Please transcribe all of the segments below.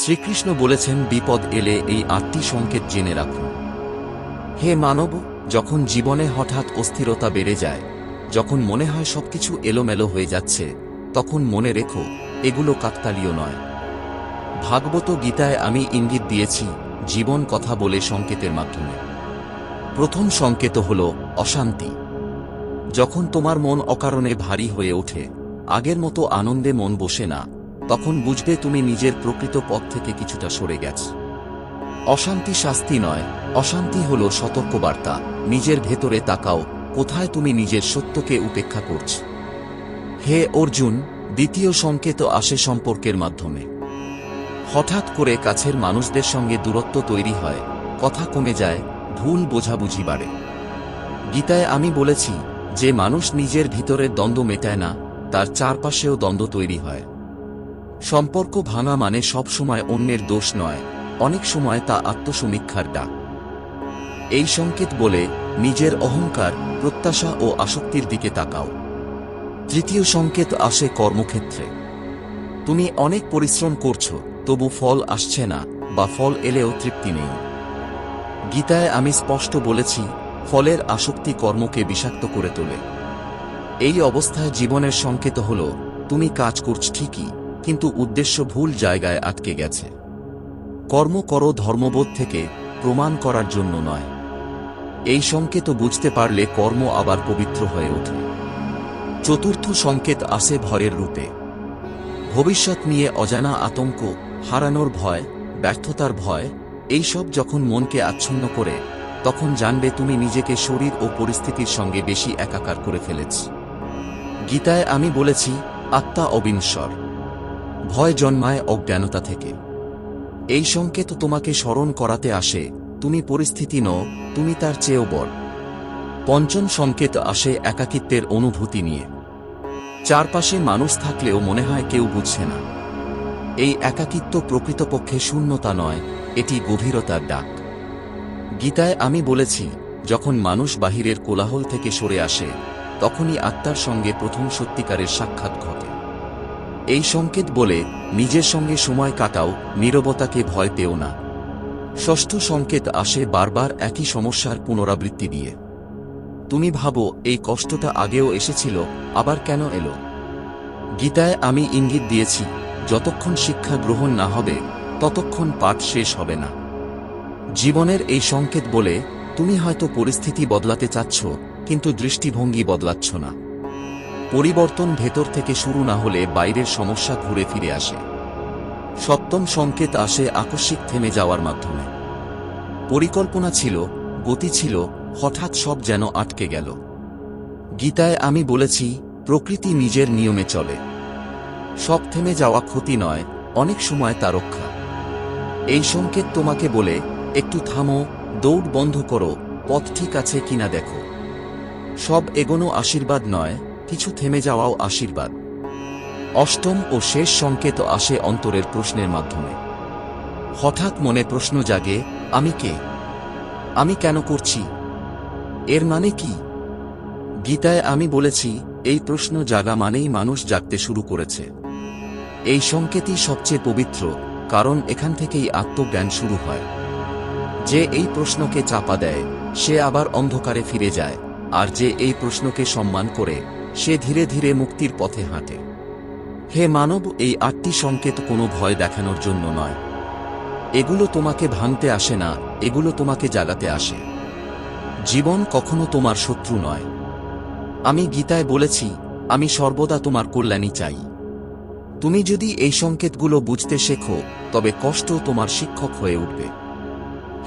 শ্রীকৃষ্ণ বলেছেন, বিপদ এলে এই 8টি সংকেত জেনে রাখুন। হে মানব, যখন জীবনে হঠাৎ অস্থিরতা বেড়ে যায়, যখন মনে হয় সবকিছু এলোমেলো হয়ে যাচ্ছে, তখন মনে রেখো, এগুলো কাকতালীয় নয়। ভাগবত গীতায় আমি ইঙ্গিত দিয়েছি, জীবন কথা বলে সংকেতের মাধ্যমে। প্রথম সংকেত হল অশান্তি। যখন তোমার মন অকারণে ভারী হয়ে ওঠে, আগের মতো আনন্দে মন বসে না, তখন বুঝবে তুমি নিজের প্রকৃত পথ থেকে কিছুটা সরে গেছ। অশান্তি শাস্তি নয়, অশান্তি হল সতর্কবার্তা। নিজের ভেতরে তাকাও, কোথায় তুমি নিজের সত্যকে উপেক্ষা করছ। হে অর্জুন, দ্বিতীয় সংকেত আসে সম্পর্কের মাধ্যমে। হঠাৎ করে কাছের মানুষদের সঙ্গে দূরত্ব তৈরি হয়, কথা কমে যায়, ভুল বোঝাবুঝি বাড়ে। গীতায় আমি বলেছি, যে মানুষ নিজের ভিতরের দ্বন্দ্ব মেটায় না, তার চারপাশেও দ্বন্দ্ব তৈরি হয়। সম্পর্ক ভাঙা মানে সবসময় অন্যের দোষ নয়, অনেক সময় তা আত্মসমীক্ষার ডাক। এই সংকেত বলে, নিজের অহংকার, প্রত্যাশা ও আসক্তির দিকে তাকাও। তৃতীয় সংকেত আসে কর্মক্ষেত্রে। তুমি অনেক পরিশ্রম করছো, তবু ফল আসছে না, বা ফল এলেও তৃপ্তি নেই। গীতায় আমি স্পষ্ট বলেছি, ফলের আসক্তি কর্মকে বিষাক্ত করে তোলে। এই অবস্থায় জীবনের সংকেত হল, তুমি কাজ করছ ঠিকই, কিন্তু উদ্দেশ্য ভুল জায়গায় আটকে গেছে। কর্ম করো ধর্মবোধ থেকে, প্রমাণ করার জন্য নয়। এই সংকেত বুঝতে পারলে কর্ম আবার পবিত্র হয়ে ওঠে। চতুর্থ সংকেত আসে ভয়ের রূপে। ভবিষ্যৎ নিয়ে অজানা আতঙ্ক, হারানোর ভয়, ব্যর্থতার ভয়, এইসব যখন মনকে আচ্ছন্ন করে, তখন জানবে তুমি নিজেকে শরীর ও পরিস্থিতির সঙ্গে বেশি একাকার করে ফেলেছ। গীতায় আমি বলেছি, আত্মা অবিনশ্বর। ভয় জন্মায় অজ্ঞানতা থেকে। এই সংকেত তোমাকে স্মরণ করাতে আসে, তুমি পরিস্থিতি নও, তুমি তার চেয়েও বড়। পঞ্চম সংকেত আসে একাকিত্বের অনুভূতি নিয়ে। চারপাশে মানুষ থাকলেও মনে হয় কেউ বুঝছে না। এই একাকিত্ব প্রকৃতপক্ষে শূন্যতা নয়, এটি গভীরতার ডাক। গীতায় আমি বলেছি, যখন মানুষ বাহিরের কোলাহল থেকে সরে আসে, তখনই আত্মার সঙ্গে প্রথম সত্যিকারের সাক্ষাৎ ঘটে। এই সংকেত বলে, নিজের সঙ্গে সময় কাটাও, নীরবতাকে ভয় পেও না। ষষ্ঠ সংকেত আসে বারবার একই সমস্যার পুনরাবৃত্তি দিয়ে। তুমি ভাবো, এই কষ্টটা আগেও এসেছিল, আবার কেন এলো? গীতায় আমি ইঙ্গিত দিয়েছি, যতক্ষণ শিক্ষা গ্রহণ না হবে, ততক্ষণ পাঠ শেষ হবে না। জীবনের এই সংকেত বলে, তুমি হয়তো পরিস্থিতি বদলাতে চাচ্ছ, কিন্তু দৃষ্টিভঙ্গি বদলাচ্ছ না। পরিবর্তন ভেতর থেকে শুরু না হলে বাইরের সমস্যা ঘুরে ফিরে আসে। সপ্তম সংকেত আসে আকস্মিক থেমে যাওয়ার মাধ্যমে। পরিকল্পনা ছিল, গতি ছিল, হঠাৎ সব যেন আটকে গেল। গীতায় আমি বলেছি, প্রকৃতি নিজের নিয়মে চলে। সব থেমে যাওয়া ক্ষতি নয়, অনেক সময় তা রক্ষা। এই সংকেত তোমাকে বলে, একটু থামো, দৌড় বন্ধ করো, পথ ঠিক আছে কিনা দেখো। সব এগোনো আশীর্বাদ নয়, কিছু থেমে যাওয়াও আশীর্বাদ। অষ্টম ও শেষ সংকেত আসে অন্তরের প্রশ্নের মাধ্যমে। হঠাৎ মনে প্রশ্ন জাগে, আমি কে? আমি কেন করছি? এর মানে কি? গীতায় আমি বলেছি, এই প্রশ্ন জাগা মানেই মানুষ জাগতে শুরু করেছে। এই সংকেতই সবচেয়ে পবিত্র, কারণ এখান থেকেই আত্মজ্ঞান শুরু হয়। যে এই প্রশ্নকে চাপা দেয়, সে আবার অন্ধকারে ফিরে যায়, আর যে এই প্রশ্নকে সম্মান করে, সে ধীরে ধীরে মুক্তির পথে হাঁটে। হে মানব, এই 8টি সংকেত কোনো ভয় দেখানোর জন্য নয়। এগুলো তোমাকে ভাঙতে আসে না, এগুলো তোমাকে জাগাতে আসে। জীবন কখনো তোমার শত্রু নয়। আমি গীতায় বলেছি, আমি সর্বদা তোমার কল্যাণই চাই। তুমি যদি এই সংকেতগুলো বুঝতে শেখো, তবে কষ্ট তোমার শিক্ষক হয়ে উঠবে।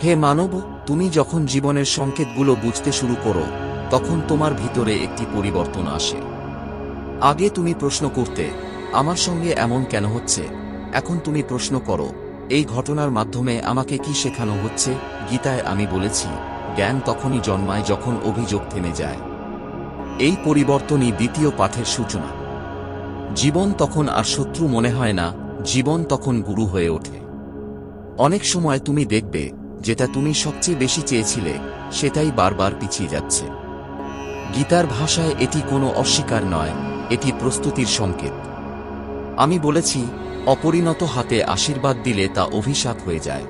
হে মানব, তুমি যখন জীবনের সংকেতগুলো বুঝতে শুরু করো, তখন তোমার ভিতরে একটি পরিবর্তন আসে। আগে তুমি প্রশ্ন করতে, আমার সঙ্গে এমন কেন হচ্ছে? এখন তুমি প্রশ্ন করো, এই ঘটনার মাধ্যমে আমাকে কি শেখানো হচ্ছে? গীতায় আমি বলেছি, জ্ঞান তখনই জন্মায় যখন অভিযোগ থেমে যায়। এই পরিবর্তনই দ্বিতীয় পাঠের সূচনা। জীবন তখন আর শত্রু মনে হয় না, জীবন তখন গুরু হয়ে ওঠে। অনেক সময় তুমি দেখবে, যেটা তুমি সবচেয়ে বেশি চেয়েছিলে, সেটাই বারবার পিছিয়ে যাচ্ছে। গীতার ভাষায় এটি কোনো অস্বীকার নয়, এটি প্রস্তুতির সংকেত। আমি বলেছি, অপরিণত হাতে আশীর্বাদ দিলে তা অভিশাপ হয়ে যায়।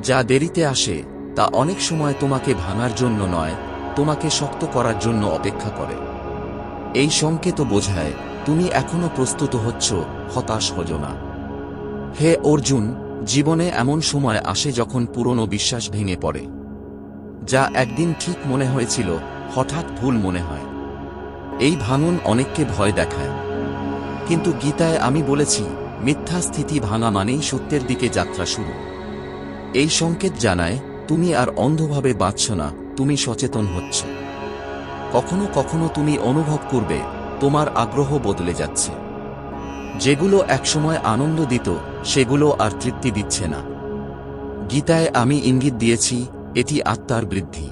যা দেরিতে আসে তা অনেক সময় তোমাকে ভাঙার জন্য নয়, তোমাকে শক্ত করার জন্য অপেক্ষা করে। এই সংকেত বোঝায় তুমি এখনো প্রস্তুত হচ্ছ, হতাশ হজো না। হে অর্জুন, জীবনে এমন সময় আসে যখন পুরনো বিশ্বাস ভেঙে পড়ে। যা একদিন ঠিক মনে হয়েছিল হঠাৎ ভুল মনে হয়। এই ভাঙন অনেককে ভয় দেখায়, কিন্তু গীতায় আমি বলেছি মিথ্যা স্থিতি ভাঙা মানেই সত্যের দিকে যাত্রা শুরু। এই সংকেত জানায় তুমি আর অন্ধভাবে বাঁচছ না, তুমি সচেতন হচ্ছ। কখনো কখনো তুমি অনুভব করবে তোমার আগ্রহ বদলে যাচ্ছে। যেগুলো একসময় আনন্দ দিত সেগুলো আর তৃপ্তি দিচ্ছে না। গীতায় আমি ইঙ্গিত দিয়েছি এটি আত্মার বৃদ্ধি।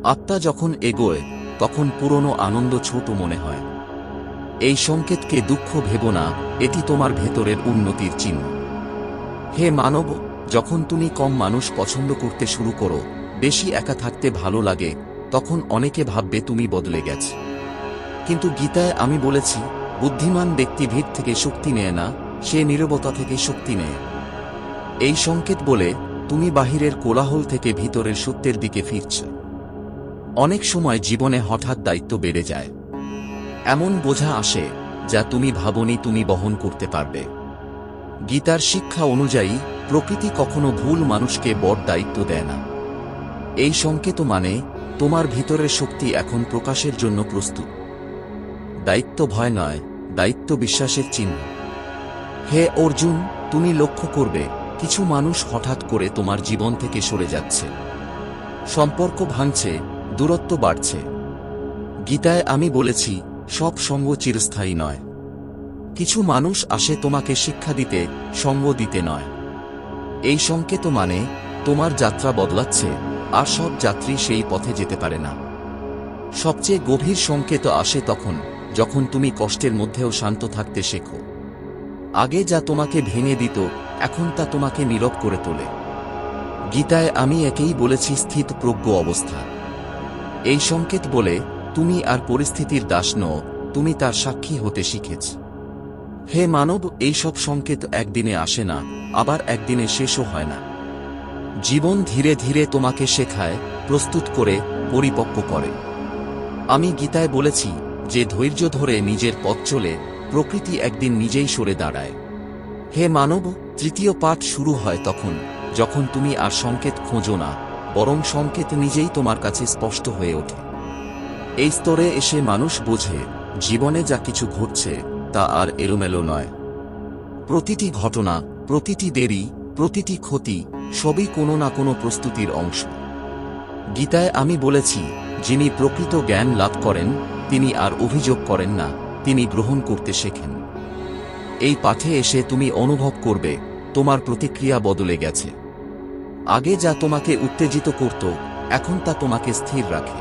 আত্মা যখন এগোয় তখন পুরনো আনন্দ ছোট মনে হয়। এই সংকেতকে দুঃখ ভেবো না, এটি তোমার ভেতরের উন্নতির চিহ্ন। হে মানব, যখন তুমি কম মানুষ পছন্দ করতে শুরু করো, বেশি একা থাকতে ভালো লাগে, তখন অনেকে ভাববে তুমি বদলে গেছ। কিন্তু গীতায় আমি বলেছি বুদ্ধিমান ব্যক্তি ভিড় থেকে শক্তি নেয় না, সে নীরবতা থেকে শক্তি নেয়। এই সংকেত বলে তুমি বাহিরের কোলাহল থেকে ভিতরের সত্যের দিকে ফিরছ। অনেক সময় জীবনে হঠাৎ দায়িত্ব বেড়ে যায়, এমন বোঝা আসে যা তুমি ভাবনি তুমি বহন করতে পারবে। গীতার শিক্ষা অনুযায়ী প্রকৃতি কখনো ভুল মানুষকে বড় দায়িত্ব দেয় না। এই সংকেত মানে তোমার ভিতরের শক্তি এখন প্রকাশের জন্য প্রস্তুত। দায়িত্ব ভয় নয়, দায়িত্ব বিশ্বাসের চিহ্ন। হে অর্জুন, তুমি লক্ষ্য করবে কিছু মানুষ হঠাৎ করে তোমার জীবন থেকে সরে যাচ্ছে। সম্পর্ক ভাঙছে, দূরত্ব বাড়ছে। গীতায় আমি বলেছি সব সঙ্গ চিরস্থায়ী নয়। কিছু মানুষ আসে তোমাকে শিক্ষা দিতে, সঙ্গ দিতে নয়। এই সংকেত মানে তোমার যাত্রা বদলাচ্ছে, আর সব যাত্রী সেই পথে যেতে পারে না। সবচেয়ে গভীর সংকেত আসে তখন যখন তুমি কষ্টের মধ্যেও শান্ত থাকতে শেখো। আগে যা তোমাকে ভেঙে দিত এখন তা তোমাকে নীরব করে তোলে। গীতায় আমি একেই বলেছি স্থিতপ্রজ্ঞ অবস্থা। এই সংকেত বলে তুমি আর পরিস্থিতির দাস নও, তুমি তার সাক্ষী হতে শিখেছ। হে মানব, এই সব সংকেত একদিনে আসে না, আবার একদিনে শেষও হয় না। জীবন ধীরে ধীরে তোমাকে শেখায়, প্রস্তুত করে, পরিপক্ব করে। আমি গীতায় বলেছি যে ধৈর্য ধরে নিজের পথ চলে, প্রকৃতি একদিন নিজেই সরে দাঁড়ায়। হে মানব, তৃতীয় পাঠ শুরু হয় তখন যখন তুমি আর সংকেত খোঁজো না, বরং সংকেত নিজেই তোমার কাছে স্পষ্ট হয়ে ওঠে। এই স্তরে এসে মানুষ বোঝে জীবনে যা কিছু ঘটছে তা আর এলোমেলো নয়। প্রতিটি ঘটনা, প্রতিটি দেরি, প্রতিটি ক্ষতি সবই কোনো না কোনো প্রস্তুতির অংশ। গীতায় আমি বলেছি যিনি প্রকৃত জ্ঞান লাভ করেন তিনি আর অভিযোগ করেন না, তিনি গ্রহণ করতে শেখেন। এই পাঠে এসে তুমি অনুভব করবে তোমার প্রতিক্রিয়া বদলে গেছে। আগে যা তোমাকে উত্তেজিত করত এখন তা তোমাকে স্থির রাখে।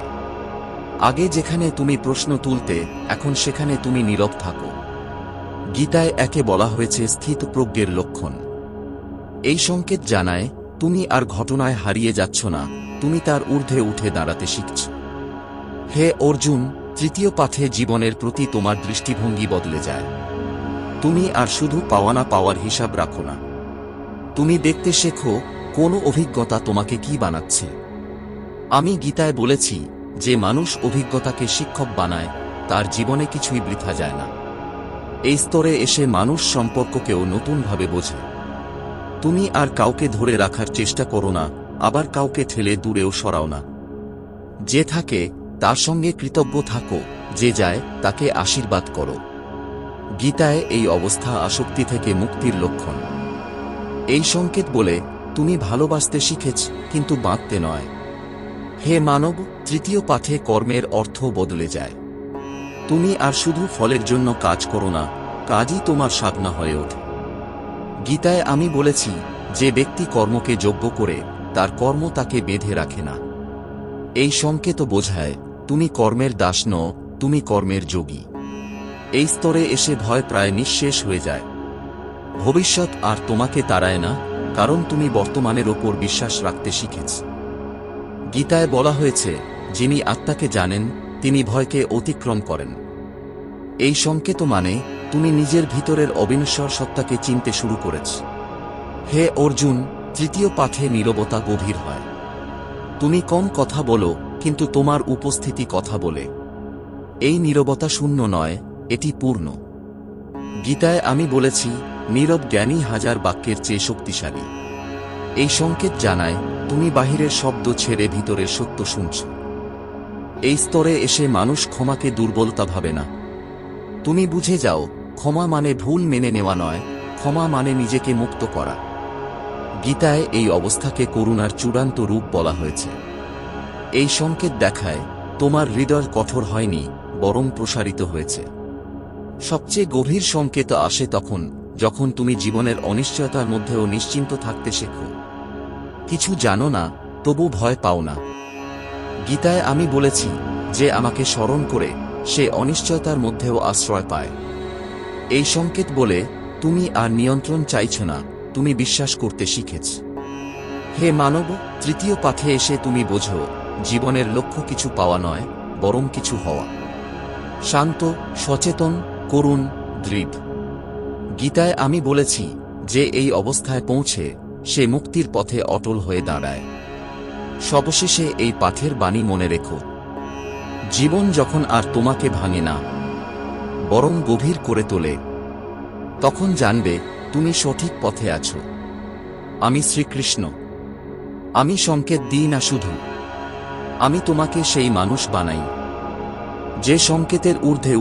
আগে যেখানে তুমি প্রশ্ন তুলতে এখন সেখানে তুমি নীরব থাকো। গীতায় একে বলা হয়েছে স্থিতপ্রজ্ঞের লক্ষণ। এই সংকেত জানায় তুমি আর ঘটনায় হারিয়ে যাচ্ছ না, তুমি তার ঊর্ধ্বে উঠে দাঁড়াতে শিখছ। হে অর্জুন, তৃতীয় পাঠে জীবনের প্রতি তোমার দৃষ্টিভঙ্গি বদলে যায়। তুমি আর শুধু পাওয়া না পাওয়ার হিসাব রাখো না, তুমি দেখতে শেখো কোনো অভিজ্ঞতা তোমাকে কি বানাচ্ছে। আমি গীতায় বলেছি যে মানুষ অভিজ্ঞতাকে শিক্ষক বানায় তার জীবনে কিছুই বৃথা যায় না। এই স্তরে এসে মানুষ সম্পর্ককেও নতুনভাবে বোঝে। তুমি আর কাউকে ধরে রাখার চেষ্টা করো না, আবার কাউকে ঠেলে দূরেও সরাও না। যে থাকে তার সঙ্গে কৃতজ্ঞ থাকো, যে যায় তাকে আশীর্বাদ করো। গীতায় এই অবস্থা আসক্তি থেকে মুক্তির লক্ষণ। এই সংকেত বলে তুমি ভালোবাসতে শিখেছ কিন্তু বাঁধতে নয়। হে মানব, তৃতীয় পাঠে কর্মের অর্থ বদলে যায়। তুমি আর শুধু ফলের জন্য কাজ করো না, কাজই তোমার সাধনা হয়ে ওঠে। গীতায় আমি বলেছি যে ব্যক্তি কর্মকে যোগ্য করে তার কর্ম তাকে বেঁধে রাখে না। এই সংকেত বোঝায় তুমি কর্মের দাস নও, তুমি কর্মের যোগী। এই স্তরে এসে ভয় প্রায় নিঃশেষ হয়ে যায়। ভবিষ্যৎ আর তোমাকে তাড়ায় না, কারণ তুমি বর্তমানের ওপর বিশ্বাস রাখতে শিখেছ। গীতায় বলা হয়েছে যিনি আত্মাকে জানেন তিনি ভয়কে অতিক্রম করেন। এই সংকেত মানে তুমি নিজের ভিতরের অবিনশ্বর সত্তাকে চিনতে শুরু করেছ। হে অর্জুন, তৃতীয় পাঠে নীরবতা গভীর হয়। তুমি কম কথা বলো, কিন্তু তোমার উপস্থিতি কথা বলে। এই নীরবতা শূন্য নয়, এটি পূর্ণ। গীতায় আমি বলেছি, নীরব জ্ঞানী হাজার বাক্যের চেয়ে শক্তিশালী। এই সংকেত জানায় তুমি বাহিরের শব্দ ছেড়ে ভিতরের সত্য শুনছ। এই স্তরে এসে মানুষ ক্ষমাকে দুর্বলতা ভাবে না। তুমি বুঝে যাও, ক্ষমা মানে ভুল মেনে নেওয়া নয়, ক্ষমা মানে নিজেকে মুক্ত করা। গীতায় এই অবস্থাকে করুণার চূড়ান্ত রূপ বলা হয়েছে। এই সংকেত দেখায় তোমার হৃদয় কঠোর হয়নি, বরং প্রসারিত হয়েছে। সবচেয়ে গভীর সংকেত আসে তখন, যখন তুমি জীবনের অনিশ্চয়তার মধ্যেও নিশ্চিন্ত থাকতে শেখো। কিছু জানো না, তবু ভয় পাও না। গীতায় আমি বলেছি, যে আমাকে স্মরণ করে সে অনিশ্চয়তার মধ্যেও আশ্রয় পায়। এই সংকেত বলে তুমি আর নিয়ন্ত্রণ চাইছ না, তুমি বিশ্বাস করতে শিখেছ। হে মানব, তৃতীয় পাঠে এসে তুমি বোঝো, জীবনের লক্ষ্য কিছু পাওয়া নয়, বরং কিছু হওয়া। শান্ত, সচেতন, করুণ, দৃঢ়। গীতায় আমি বলেছি, যে এই অবস্থায় পৌঁছে সে মুক্তির পথে অটল হয়ে দাঁড়ায়। সবশেষে এই পাঠের বাণী মনে রেখো, জীবন যখন আর তোমাকে ভাঙে না, বরং গভীর করে তোলে, তখন জানবে তুমি সঠিক পথে আছো। আমি শ্রীকৃষ্ণ। আমি সংকেত দিই না শুধু, আমি তোমাকে সেই মানুষ বানাই যে সংকেতের ঊর্ধ্বে